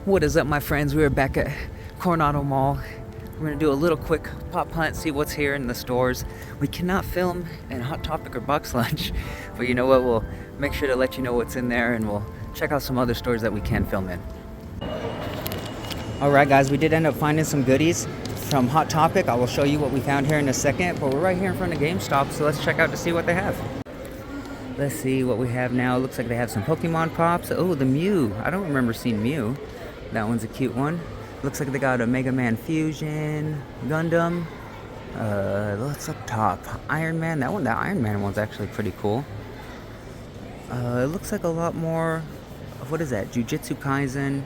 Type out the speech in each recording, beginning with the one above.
What is up, my friends? We're back at Coronado Mall. We're gonna do a little quick pop hunt, see what's here in the stores. We cannot film in Hot Topic or Box Lunch, but you know what? We'll make sure to let you know what's in there, and we'll check out some other stores that we can film in. All right, guys, we did end up finding some goodies from Hot Topic. I will show you what we found here in a second, but we're right here in front of GameStop, so let's check out to see what they have. Let's see what we have now. It looks like they have some Pokemon pops. Oh, the Mew. I don't remember seeing Mew. That one's a cute one. Looks like they got a Mega Man Fusion, Gundam. What's up top? Iron Man. That Iron Man one's actually pretty cool. It looks like a lot more. What is that? Jujutsu Kaisen.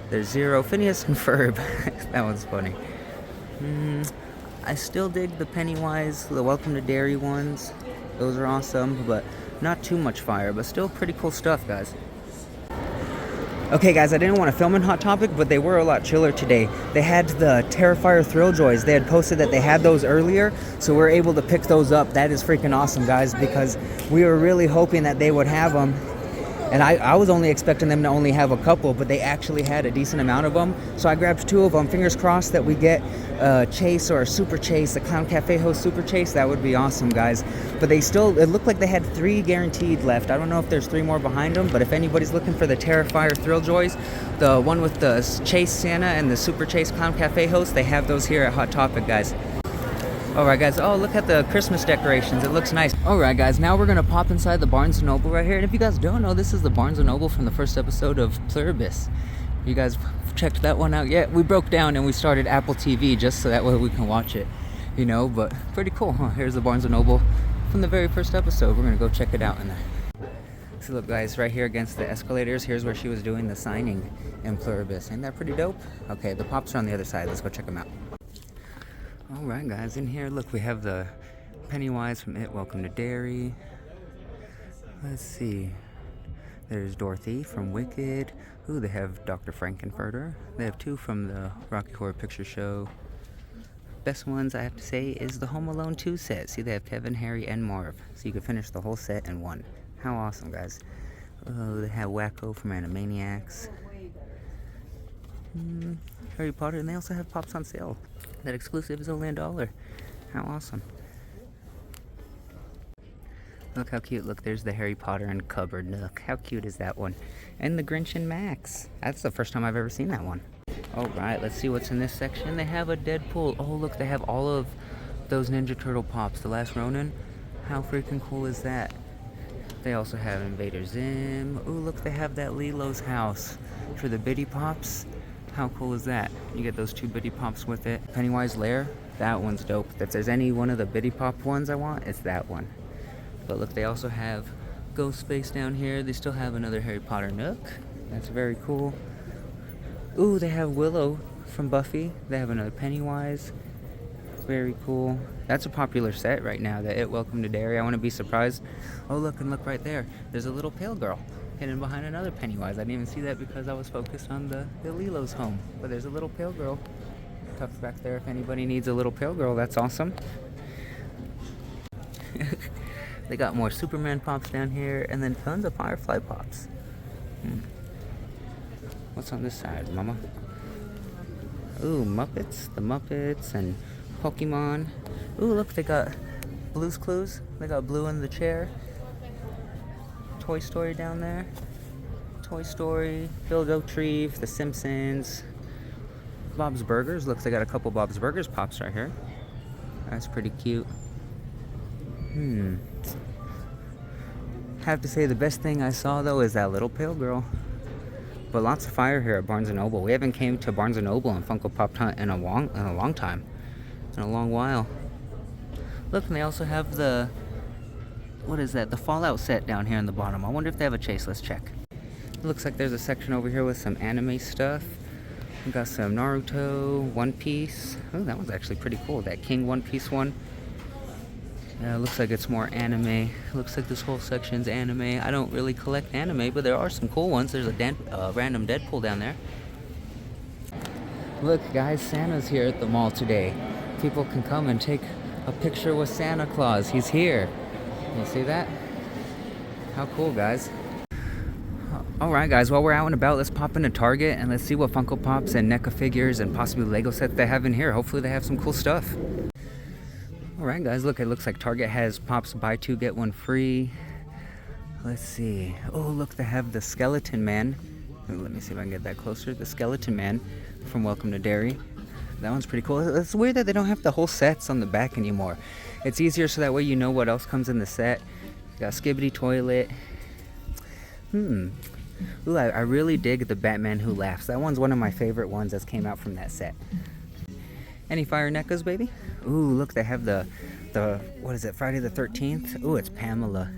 There's Zero, Phineas and Ferb. That one's funny. I still dig the Pennywise, the Welcome to Derry ones. Those are awesome, but not too much fire, but still pretty cool stuff, guys. Okay, guys, I didn't want to film in Hot Topic, but they were a lot chiller today. They had the Terrifier Thrilljoys. They had posted that they had those earlier, so we're able to pick those up. That is freaking awesome, guys, because we were really hoping that they would have them. And I was only expecting them to only have a couple, but they actually had a decent amount of them. So I grabbed 2 of them. Fingers crossed that we get a Chase or a Super Chase, a Clown Cafe host Super Chase. That would be awesome, guys. But they still, it looked like they had 3 guaranteed left. I don't know if there's 3 more behind them, but if anybody's looking for the Terrifier Thrilljoys, the one with the Chase Santa and the Super Chase Clown Cafe host, they have those here at Hot Topic, guys. Alright, guys, oh, look at the Christmas decorations. It looks nice. Alright, guys, now we're gonna pop inside the Barnes & Noble right here. And if you guys don't know, this is the Barnes & Noble from the first episode of Pluribus. You guys checked that one out yet? We broke down and we started Apple TV just so that way we can watch it, you know, but pretty cool, huh? Here's the Barnes & Noble from the very first episode. We're gonna go check it out in there. So look, guys, right here against the escalators, here's where she was doing the signing in Pluribus. Ain't that pretty dope? Okay, the pops are on the other side. Let's go check them out. Alright, guys, in here, look, we have the Pennywise from It, Welcome to Derry. Let's see. There's Dorothy from Wicked. Ooh, they have Dr. Frankenfurter. They have 2 from the Rocky Horror Picture Show. Best ones, I have to say, is the Home Alone 2 set. See, they have Kevin, Harry, and Marv. So you can finish the whole set in one. How awesome, guys. Oh, they have Wacko from Animaniacs. Harry Potter, and they also have pops on sale. That exclusive is only $1. How awesome. Look how cute. Look, there's the Harry Potter and cupboard nook. How cute is that one? And the Grinch and Max. That's the first time I've ever seen that one. Alright, let's see what's in this section. They have a Deadpool. Oh, look, they have all of those Ninja Turtle pops. The Last Ronin. How freaking cool is that? They also have Invader Zim. Ooh, look, they have that Lilo's house for the Biddy Pops. How cool is that? You get those 2 Biddy Pops with it. Pennywise Lair, that one's dope. If there's any one of the Biddy Pop ones I want, it's that one. But look, they also have Ghostface down here. They still have another Harry Potter nook. That's very cool. Ooh, they have Willow from Buffy. They have another Pennywise. Very cool. That's a popular set right now, the It Welcome to Derry. I want to be surprised. Oh, look, and look right there. There's a little pale girl hidden behind another Pennywise. I didn't even see that because I was focused on the Lilo's home. But there's a little pale girl tucked back there. If anybody needs a little pale girl, that's awesome. They got more Superman pops down here, and then tons of Firefly pops. What's on this side, mama? Ooh, Muppets. The Muppets and Pokemon. Ooh, look, they got Blue's Clues. They got Blue in the chair. Toy Story down there. Toy Story, Bill Retrieve, The Simpsons, Bob's Burgers. Looks like they got a couple Bob's Burgers pops right here. That's pretty cute. Have to say the best thing I saw though is that little pale girl. But lots of fire here at Barnes & Noble. We haven't came to Barnes & Noble and Funko Pop Hunt in a long time. In a long while. Look, and they also have the, what is that? The Fallout set down here in the bottom. I wonder if they have a Chase. Let's check. It looks like there's a section over here with some anime stuff. We got some Naruto, One Piece. Oh, that one's actually pretty cool. That King One Piece one. Yeah, it looks like it's more anime. It looks like this whole section's anime. I don't really collect anime, but there are some cool ones. There's a random Deadpool down there. Look, guys, Santa's here at the mall today. People can come and take a picture with Santa Claus. He's here. You see that? How cool, guys. Alright guys, while we're out and about, let's pop into Target and let's see what Funko Pops and NECA figures and possibly Lego sets they have in here. Hopefully they have some cool stuff. Alright guys, look, it looks like Target has Pops buy 2 get 1 free. Let's see. Oh look, they have the Skeleton Man. Let me see if I can get that closer. The Skeleton Man from Welcome to Derry. That one's pretty cool. It's weird that they don't have the whole sets on the back anymore. It's easier so that way you know what else comes in the set. You got Skibbity Toilet. Ooh, I really dig the Batman Who Laughs. That one's one of my favorite ones that's came out from that set. Any Fire NECAs, baby? Ooh, look, they have the what is it, Friday the 13th? Ooh, it's Pamela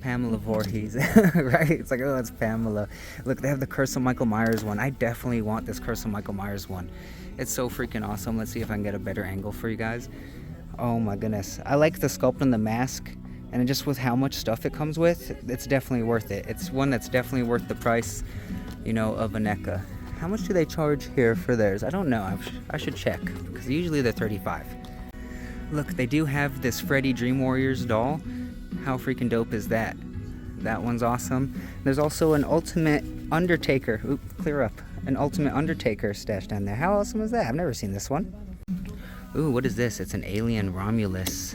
Voorhees, right? It's like, oh, it's Pamela. Look, they have the Curse of Michael Myers one. I definitely want this Curse of Michael Myers one. It's so freaking awesome. Let's see if I can get a better angle for you guys. Oh my goodness. I like the sculpt on the mask. And just with how much stuff it comes with, it's definitely worth it. It's one that's definitely worth the price, you know, of a NECA. How much do they charge here for theirs? I don't know. I should check, because usually they're $35. Look, they do have this Freddy Dream Warriors doll. How freaking dope is that? That one's awesome. There's also an Ultimate Undertaker. Oop, clear up. An Ultimate Undertaker stashed down there. How awesome is that? I've never seen this one. Ooh, what is this? It's an Alien Romulus.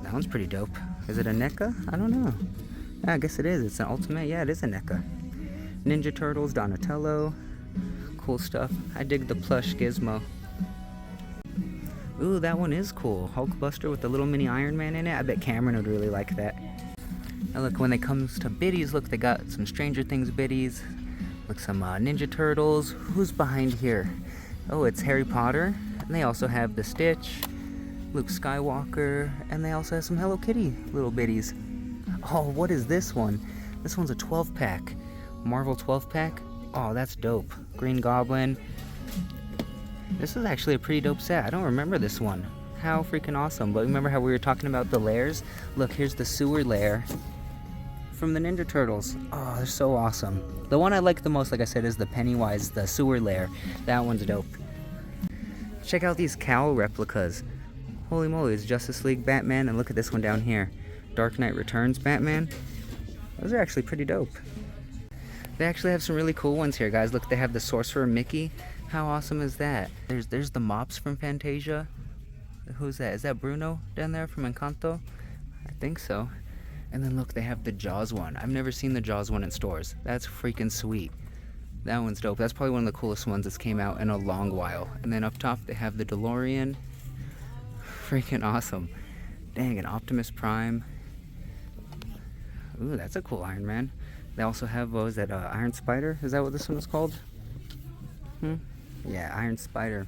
That one's pretty dope. Is it a NECA? I don't know. Yeah, I guess it is. It's an Ultimate. Yeah, it is a NECA. Ninja Turtles, Donatello. Cool stuff. I dig the plush Gizmo. Ooh, that one is cool. Hulkbuster with the little mini Iron Man in it. I bet Cameron would really like that. Now look, when it comes to biddies, look, they got some Stranger Things biddies. Look, some Ninja Turtles. Who's behind here? Oh, it's Harry Potter. And they also have the Stitch, Luke Skywalker, and they also have some Hello Kitty little biddies. Oh, what is this one? This one's a 12-pack. Marvel 12-pack. Oh, that's dope. Green Goblin. This is actually a pretty dope set. I don't remember this one. How freaking awesome. But remember how we were talking about the layers? Look, here's the sewer layer from the Ninja Turtles. Oh, they're so awesome. The one I like the most, like I said, is the Pennywise, the sewer layer. That one's dope. Check out these cowl replicas. Holy moly, it's Justice League Batman, and look at this one down here. Dark Knight Returns Batman. Those are actually pretty dope. They actually have some really cool ones here, guys. Look, they have the Sorcerer Mickey. How awesome is that? There's the Mops from Fantasia. Who's that? Is that Bruno down there from Encanto? I think so. And then look, they have the Jaws one. I've never seen the Jaws one in stores. That's freaking sweet. That one's dope. That's probably one of the coolest ones that's came out in a long while. And then up top, they have the DeLorean. Freaking awesome. Dang, an Optimus Prime. Ooh, that's a cool Iron Man. They also have, what was that, Iron Spider? Is that what this one was called? Yeah, Iron Spider.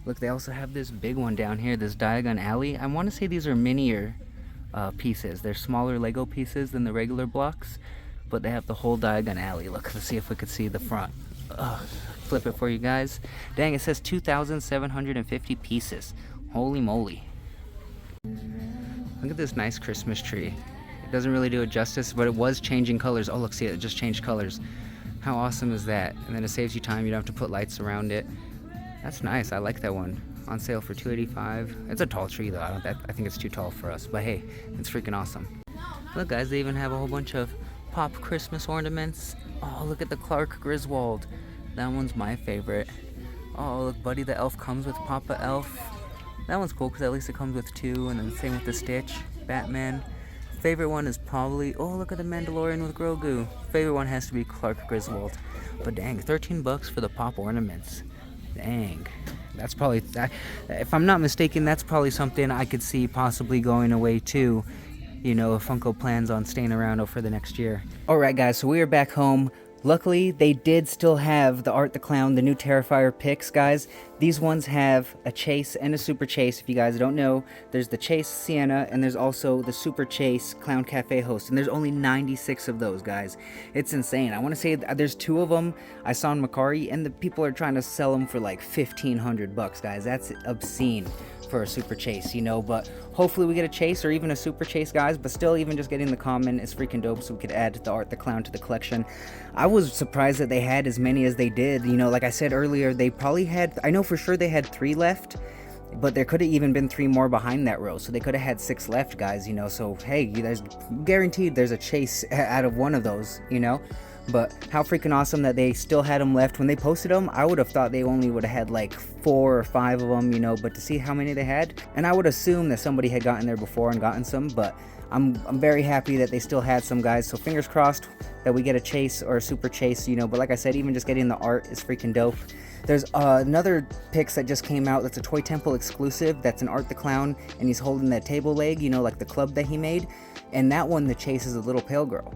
Look, they also have this big one down here, this Diagon Alley. I want to say these are minier pieces. They're smaller Lego pieces than the regular blocks, but they have the whole Diagon Alley. Look, let's see if we could see the front. Flip it for you guys. Dang, it says 2,750 pieces. Holy moly. Look at this nice Christmas tree. It doesn't really do it justice, but it was changing colors. Oh, look, see it just changed colors. How awesome is that? And then it saves you time. You don't have to put lights around it. That's nice. I like that one. On sale for $285. It's a tall tree, though. I think it's too tall for us. But hey, it's freaking awesome. Look, guys, they even have a whole bunch of Pop Christmas ornaments. Oh, look at the Clark Griswold. That one's my favorite. Oh, look, Buddy the Elf comes with Papa Elf. That one's cool because at least it comes with 2, and then same with the Stitch, Batman. Favorite one is probably, oh, look at the Mandalorian with Grogu. Favorite one has to be Clark Griswold. But dang, $13 for the Pop ornaments. Dang. That's probably, if I'm not mistaken, that's probably something I could see possibly going away too. You know, if Funko plans on staying around for the next year. Alright guys, so we are back home. Luckily, they did still have the Art the Clown, the new Terrifier Pix, guys. These ones have a Chase and a Super Chase. If you guys don't know, there's the Chase Sienna, and there's also the Super Chase Clown Cafe Host. And there's only 96 of those, guys. It's insane. I want to say there's 2 of them I saw in Macari, and the people are trying to sell them for like $1,500, guys. That's obscene for a Super Chase, you know, but hopefully we get a Chase or even a Super Chase, guys. But still, even just getting the common is freaking dope, so we could add the Art the Clown to the collection. I was surprised that they had as many as they did. You know, like I said earlier, they probably had, I know for sure they had 3 left but there could have even been 3 more behind that row, so they could have had 6 left, guys, you know. So hey, there's guaranteed there's a chase out of one of those, you know. But how freaking awesome that they still had them left. When they posted them, I would have thought they only would have had like 4 or 5 of them, you know, but to see how many they had, and I would assume that somebody had gotten there before and gotten some, but I'm very happy that they still had some, guys. So fingers crossed that we get a chase or a super chase, you know. But like I said, even just getting the art is freaking dope. There's another Pix that just came out that's a Toy Temple exclusive. That's an Art the Clown, and he's holding that table leg, you know, like the club that he made. And that one, the chase is a little pale girl.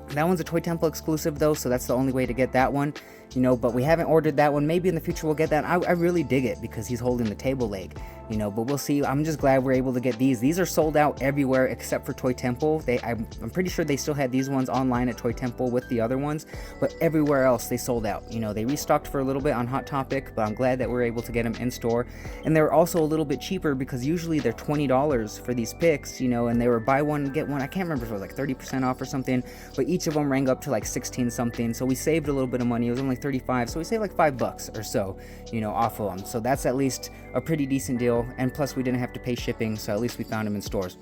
That one's a Toy Temple exclusive though, so that's the only way to get that one, you know. But we haven't ordered that one. Maybe in the future we'll get that. I really dig it because he's holding the table leg, you know. But we'll see. I'm just glad we're able to get these. These are sold out everywhere except for Toy Temple. I'm pretty sure they still had these ones online at Toy Temple with the other ones, but everywhere else they sold out. You know, they restocked for a little bit on Hot Topic, but I'm glad that we're able to get them in store. And they're also a little bit cheaper because usually they're $20 for these Pix, you know, and they were buy one get one. I can't remember if it was like 30% off or something, but each of them rang up to like 16 something. So we saved a little bit of money. It was only 35, so we saved like $5 or so, you know, off of them. So that's at least a pretty decent deal, and plus we didn't have to pay shipping, so at least we found them in stores.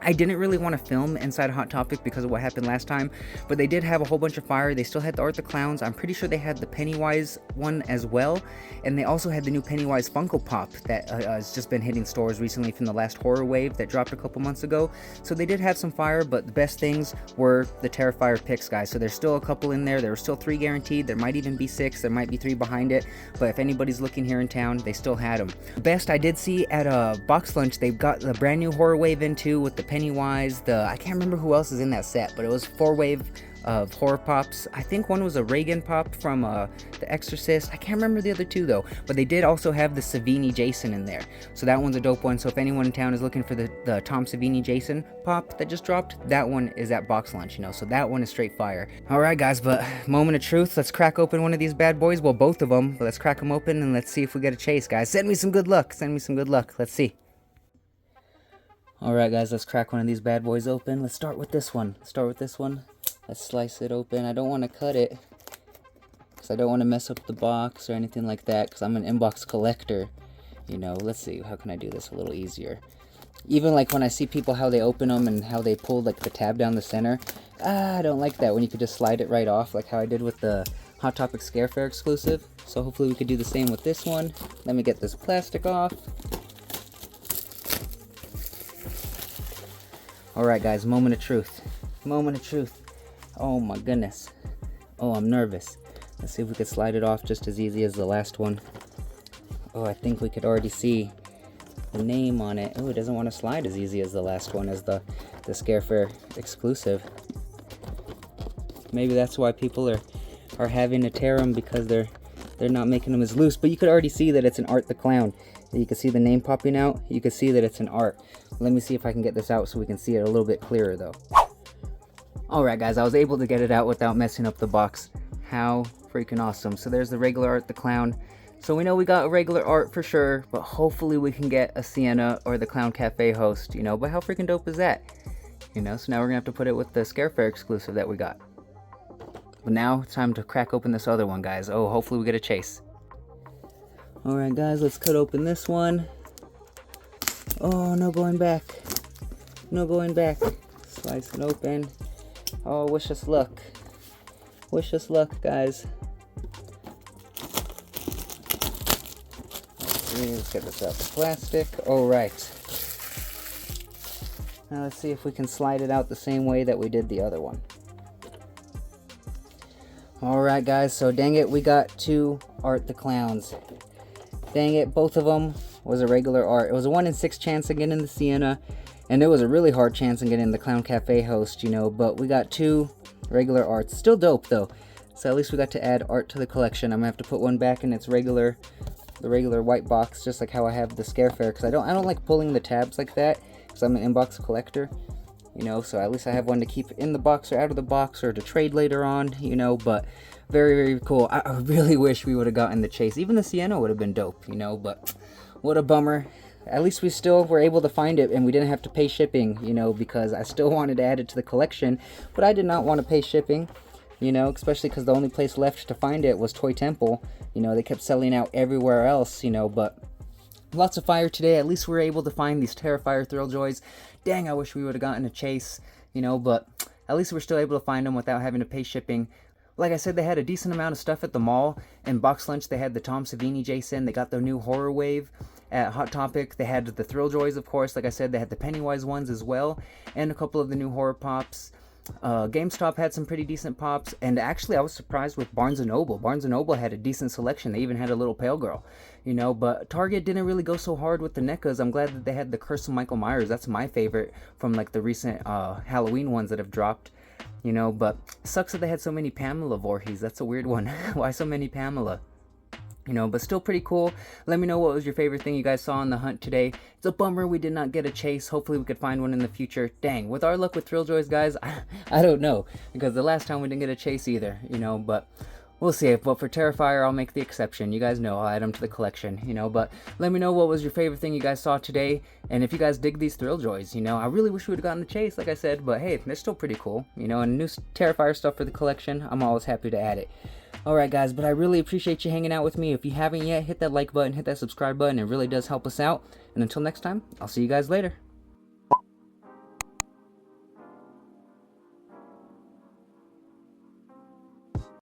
I didn't really want to film inside Hot Topic because of what happened last time, but they did have a whole bunch of fire. They still had the Art the Clowns. I'm pretty sure they had the Pennywise one as well, and they also had the new Pennywise Funko Pop that has just been hitting stores recently from the last horror wave that dropped a couple months ago. So they did have some fire, but the best things were the Terrifier Pix, guys. So there's still a couple in there. There were still 3 guaranteed. There might even be 6. There might be 3 behind it, but if anybody's looking here in town, they still had them. Best I did see at a box lunch, they've got the brand new horror wave in too with the Pennywise, I can't remember who else is in that set, but it was 4 wave of horror pops. I think one was a Reagan pop from The Exorcist. I can't remember the other 2 though, but they did also have the Savini Jason in there, so that one's a dope one. So if anyone in town is looking for the Tom Savini Jason pop that just dropped, that one is at box lunch, you know, so that one is straight fire. Alright guys, but moment of truth, let's crack open one of these bad boys, well both of them, but let's crack them open and let's see if we get a chase, guys. Send me some good luck, let's see. Alright guys, let's crack one of these bad boys open. Let's start with this one. Let's slice it open. I don't want to cut it because I don't want to mess up the box or anything like that, because I'm an inbox collector, you know. Let's see, how can I do this a little easier? Even like when I see people how they open them and how they pull like the tab down the center, I don't like that when you could just slide it right off, like how I did with the Hot Topic Scarefair exclusive. So hopefully we could do the same with this one. Let me get this plastic off. Alright guys, moment of truth. Oh my goodness. Oh, I'm nervous. Let's see if we could slide it off just as easy as the last one. Oh, I think we could already see the name on it. Oh, it doesn't want to slide as easy as the last one, as the Scarefair exclusive. Maybe that's why people are having to tear them, because they're not making them as loose. But you could already see that it's an Art the Clown. You can see the name popping out. You can see that it's an art. Let me see if I can get this out so we can see it a little bit clearer though. Alright guys, I was able to get it out without messing up the box. How freaking awesome. So there's the regular Art the Clown. So we know we got a regular art for sure, but hopefully we can get a Sienna or the Clown Cafe host, you know. But how freaking dope is that? You know, so now we're gonna have to put it with the Scarefair exclusive that we got. But now it's time to crack open this other one, guys. Oh, hopefully we get a chase. Alright guys, let's cut open this one. Oh, no going back. No going back. Slice it open. Oh, wish us luck. Wish us luck, guys. Let's get this out the plastic. Alright. Now let's see if we can slide it out the same way that we did the other one. Alright guys, so dang it, we got 2 Art the Clowns. Dang it, both of them was a regular art. It was a 1 in 6 chance of getting the Sienna, and it was a really hard chance of getting the Clown Cafe host, you know, but we got 2 regular arts. Still dope though, so at least we got to add art to the collection. I'm gonna have to put one back in its regular, the regular white box, just like how I have the Scarefair, because I don't like pulling the tabs like that, because I'm an inbox collector, you know, so at least I have one to keep in the box or out of the box or to trade later on, you know. But very, very cool. I really wish we would have gotten the chase. Even the Sienna would have been dope, you know, but what a bummer. At least we still were able to find it and we didn't have to pay shipping, you know, because I still wanted to add it to the collection, but I did not want to pay shipping, you know, especially because the only place left to find it was Toy Temple. You know, they kept selling out everywhere else, you know, but Lots of fire today. At least we were able to find these Terrifier Thrilljoys. Dang, I wish we would have gotten a chase, you know, but at least we're still able to find them without having to pay shipping. Like I said, they had a decent amount of stuff at the mall. In Box Lunch, they had the Tom Savini Jason. They got their new Horror Wave. At Hot Topic, they had the Thrilljoys, of course. Like I said, they had the Pennywise ones as well, and a couple of the new horror pops. GameStop had some pretty decent pops, and actually I was surprised with Barnes & Noble. Barnes & Noble had a decent selection. They even had a little pale girl, you know, but Target didn't really go so hard with the NECAs. I'm glad that they had the Curse of Michael Myers. That's my favorite from like the recent Halloween ones that have dropped, you know, but it sucks that they had so many Pamela Voorhees. That's a weird one. Why so many Pamela? You know, but still pretty cool. Let me know what was your favorite thing you guys saw on the hunt today. It's a bummer we did not get a chase. Hopefully we could find one in the future. Dang, with our luck with Thrilljoys, guys, I don't know. Because the last time we didn't get a chase either, you know, but we'll see. But for Terrifier, I'll make the exception. You guys know, I'll add them to the collection, you know, but let me know what was your favorite thing you guys saw today. And if you guys dig these Thrilljoys, you know, I really wish we would have gotten a chase, like I said, but hey, they're still pretty cool, you know, and new Terrifier stuff for the collection, I'm always happy to add it. Alright guys, but I really appreciate you hanging out with me. If you haven't yet, hit that like button, hit that subscribe button. It really does help us out. And until next time, I'll see you guys later.